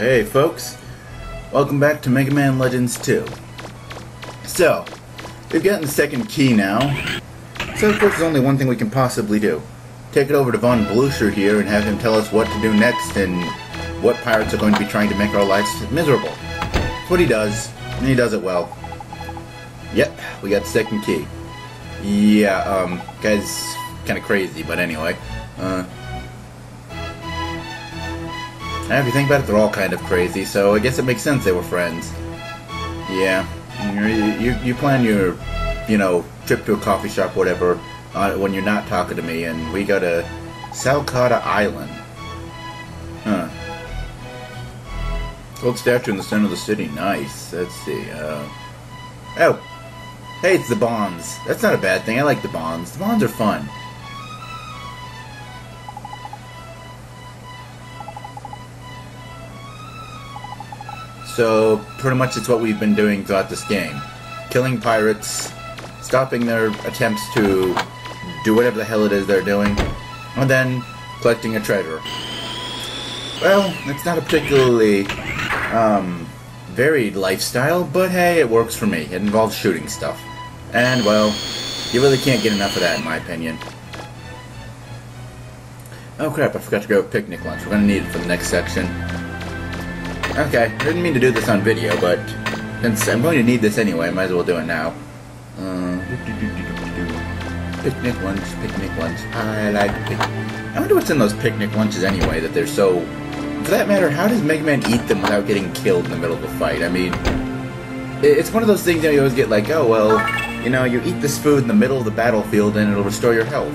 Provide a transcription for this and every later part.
Hey folks, welcome back to Mega Man Legends 2. So, we've gotten the second key now, so of course there's only one thing we can possibly do. Take it over to Von Blucher here and have him tell us what to do next and what pirates are going to be trying to make our lives miserable. That's what he does, and he does it well. Yep, we got the second key. Yeah, guy's kinda crazy, but anyway. If you think about it, they're all kind of crazy, so I guess it makes sense they were friends. Yeah, you plan your, trip to a coffee shop, whatever, when you're not talking to me, and we go to Salcata Island. Huh. Gold statue in the center of the city, nice. Let's see, oh! Hey, it's the bonds. That's not a bad thing, I like the bonds. The bonds are fun. So, pretty much it's what we've been doing throughout this game. Killing pirates, stopping their attempts to do whatever the hell it is they're doing, and then collecting a treasure. Well, it's not a particularly, varied lifestyle, but hey, it works for me. It involves shooting stuff. And, well, you really can't get enough of that, in my opinion. Oh crap, I forgot to grab a picnic lunch. We're gonna need it for the next section. Okay, I didn't mean to do this on video, but since I'm going to need this anyway, I might as well do it now. Picnic lunch, I like picnic. I wonder what's in those picnic lunches anyway, that they're so... For that matter, how does Mega Man eat them without getting killed in the middle of a fight? I mean, it's one of those things that you always get like, oh, well, you eat this food in the middle of the battlefield and it'll restore your health.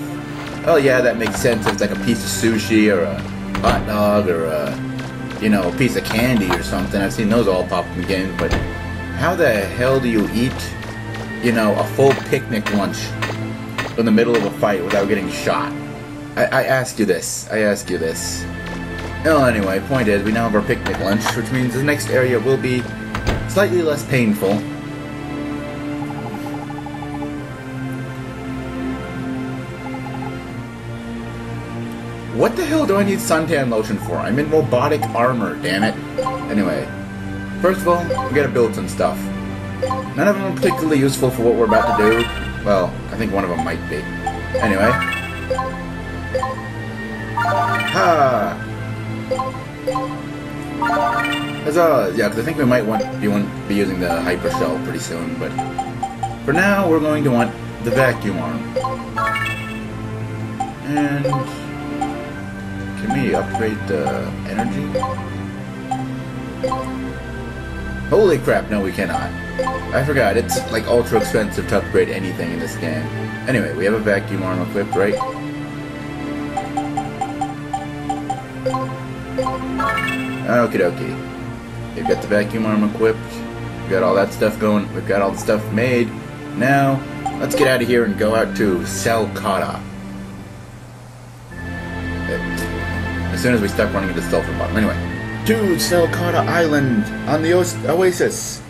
Oh yeah, that makes sense if it's like a piece of sushi or a hot dog or a piece of candy or something. I've seen those all pop in the game, but how the hell do you eat, a full picnic lunch in the middle of a fight without getting shot? I ask you this. Well, anyway, point is, we now have our picnic lunch, which means the next area will be slightly less painful. What the hell do I need suntan lotion for? I'm in robotic armor, damn it. Anyway, first of all, we gotta build some stuff. None of them are particularly useful for what we're about to do. Well, I think one of them might be. Anyway. Ha! Huzzah! Yeah, because I think we might be using the hyper shell pretty soon, but for now, we're going to want the vacuum arm. And... can we upgrade the energy? Holy crap, no we cannot. I forgot, it's like ultra expensive to upgrade anything in this game. Anyway, we have a vacuum arm equipped, right? Okie dokie. We've got the vacuum arm equipped. We've got all that stuff going. We've got all the stuff made. Now, let's get out of here and go out to Salcata. As soon as we stop running into the sulfur bottom. Anyway, to Salcata Island on the Oasis.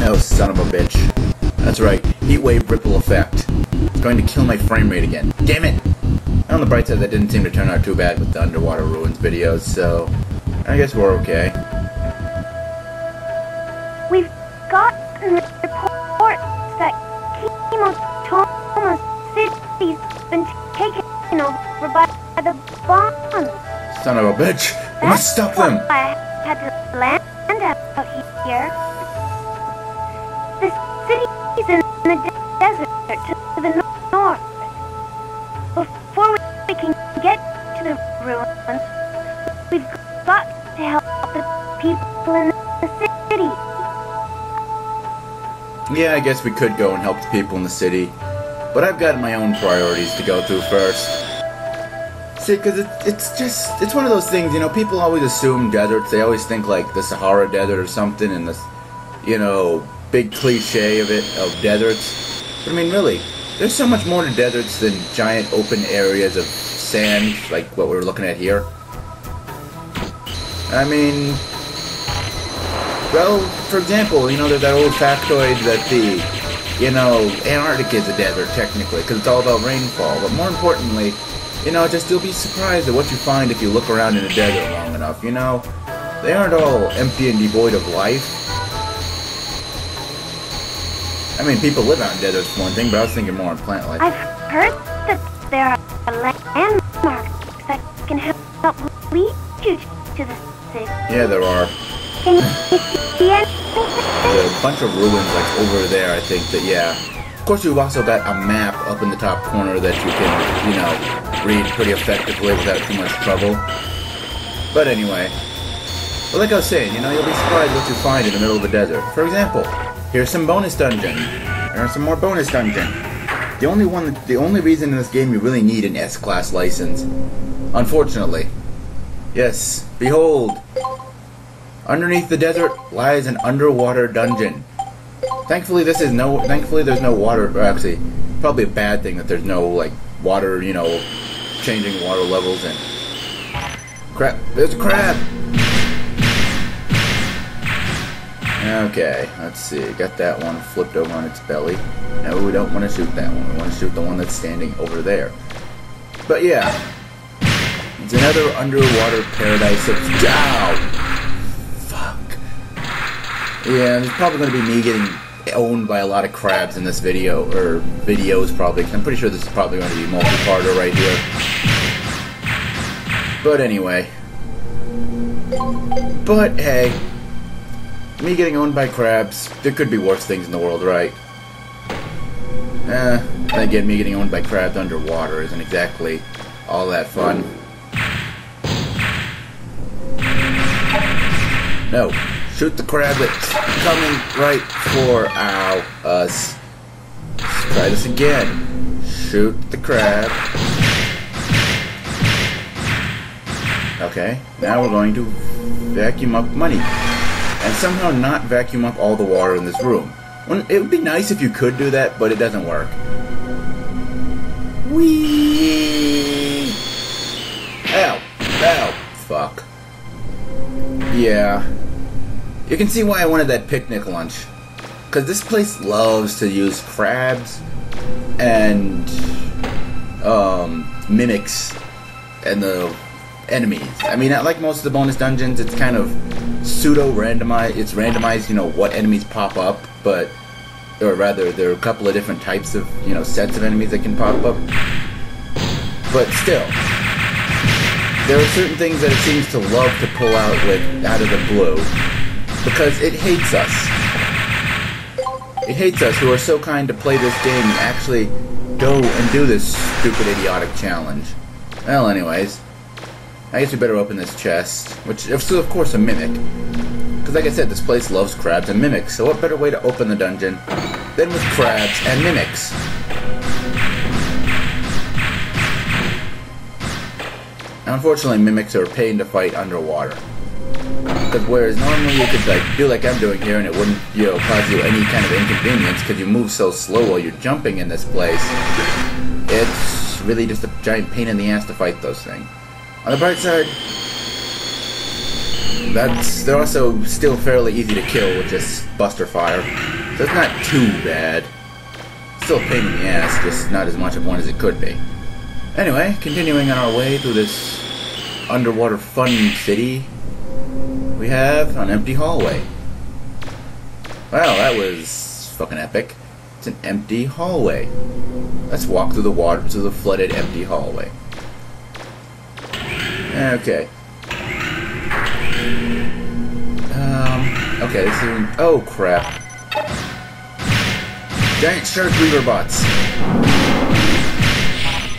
Oh, son of a bitch. That's right, heatwave ripple effect. It's going to kill my frame rate again. Damn it! On the bright side, that didn't seem to turn out too bad with the Underwater Ruins videos, so I guess we're okay. We've gotten reports that Kimotoma's city's been taken over by the bombs. Son of a bitch! We must stop them! I had to land out here. The city's in the desert to the north. Before we can get to the ruins, we've got to help the people in the city. Yeah, I guess we could go and help the people in the city. But I've got my own priorities to go through first. See, because it's one of those things, people always assume deserts. They always think like the Sahara Desert or something, and this, big cliche of deserts. But I mean, really, there's so much more to deserts than giant open areas of sand, like what we're looking at here. I mean, well, for example, there's that old factoid that Antarctica is a desert, technically, because it's all about rainfall. But more importantly, You know, just you'll be surprised at what you find if you look around in the desert long enough, you know? They aren't all empty and devoid of life. I mean, people live out in deserts for one thing, but I was thinking more on plant life. I've heard that there are landmarks that can help lead you to the city. Yeah, there are. Can you see anything? There's a bunch of ruins, like, over there, I think, that, yeah. Of course, you've also got a map up in the top corner that you can, you know, read pretty effectively without too much trouble. But anyway, but like I was saying, you know, you'll be surprised what you find in the middle of the desert. For example, here's some bonus dungeon. There are some more bonus dungeon. The only reason in this game you really need an S-class license, unfortunately. Yes, behold, underneath the desert lies an underwater dungeon. Thankfully, there's no water. Or actually, probably a bad thing that there's no like water, you know, changing water levels and crap. There's a crab. Okay, let's see. Got that one flipped over on its belly. No, we don't want to shoot that one. We want to shoot the one that's standing over there. But yeah, it's another underwater paradise of Dow. Fuck. Yeah, there's probably going to be me getting owned by a lot of crabs in this video, or videos probably. I'm pretty sure this is probably going to be multi-parter right here. But anyway. But hey, me getting owned by crabs, there could be worse things in the world, right? Then again, me getting owned by crabs underwater isn't exactly all that fun. No. Shoot the crab that's coming right for us. Let's try this again. Shoot the crab. Okay, now we're going to vacuum up money. And somehow not vacuum up all the water in this room. It would be nice if you could do that, but it doesn't work. Whee! Ow! Ow! Fuck. Yeah. You can see why I wanted that picnic lunch. Because this place loves to use crabs and mimics and the enemies. I mean, like most of the bonus dungeons, it's kind of pseudo-randomized. It's randomized, you know, what enemies pop up, but, or rather, there are a couple of different types of, you know, sets of enemies that can pop up. But still, there are certain things that it seems to love to pull out out of the blue. Because it hates us. It hates us who are so kind to play this game and actually go and do this stupid, idiotic challenge. Well, anyways, I guess we better open this chest, which is, of course, a mimic. Because, like I said, this place loves crabs and mimics, so what better way to open the dungeon than with crabs and mimics? Now, unfortunately, mimics are a pain to fight underwater. Because whereas normally you could like do like I'm doing here and it wouldn't, you know, cause you any kind of inconvenience because you move so slow while you're jumping in this place, it's really just a giant pain in the ass to fight those things. On the bright side, they're also still fairly easy to kill with just buster fire, so it's not too bad. Still a pain in the ass, just not as much of one as it could be. Anyway, continuing on our way through this underwater fun city, we have an empty hallway. Wow, that was fucking epic. It's an empty hallway. Let's walk through the water, through the flooded empty hallway. Okay. Okay, this is... Oh, crap. Giant shark weaver bots.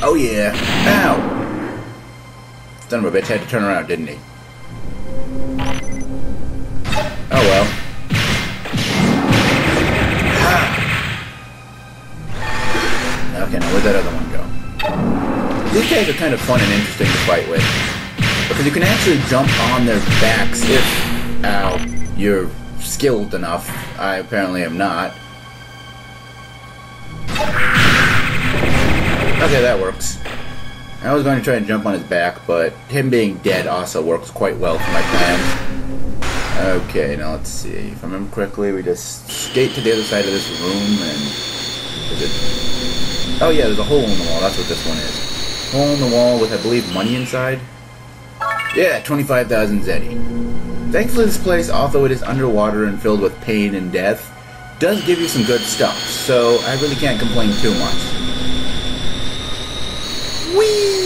Oh, yeah. Ow! Son of a bitch had to turn around, didn't he? Oh, well. Ah! Okay, now where'd that other one go? These guys are kind of fun and interesting to fight with. Because you can actually jump on their backs if, you're skilled enough. I apparently am not. Okay, that works. I was going to try and jump on his back, but him being dead also works quite well for my plans. Okay, now let's see. If I remember correctly, we just skate to the other side of this room and... Oh yeah, there's a hole in the wall. That's what this one is. hole in the wall with, I believe, money inside. Yeah, 25,000 Zeti. Thankfully, this place, although it is underwater and filled with pain and death, does give you some good stuff, so I really can't complain too much. Whee!